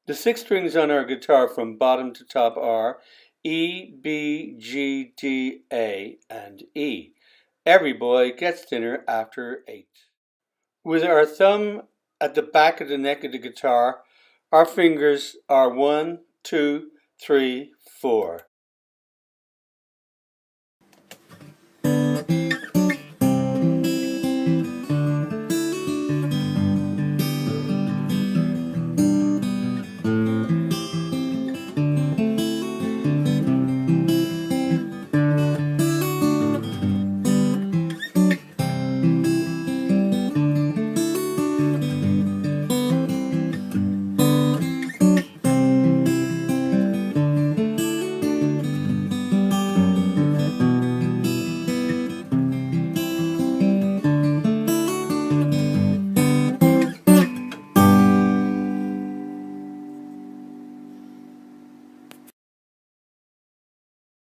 The six strings on our guitar from bottom to top are E, B, G, D, A, and E. Every boy gets dinner after 8. With our thumb at the back of the neck of the guitar, our fingers are 1, 2, 3, 4.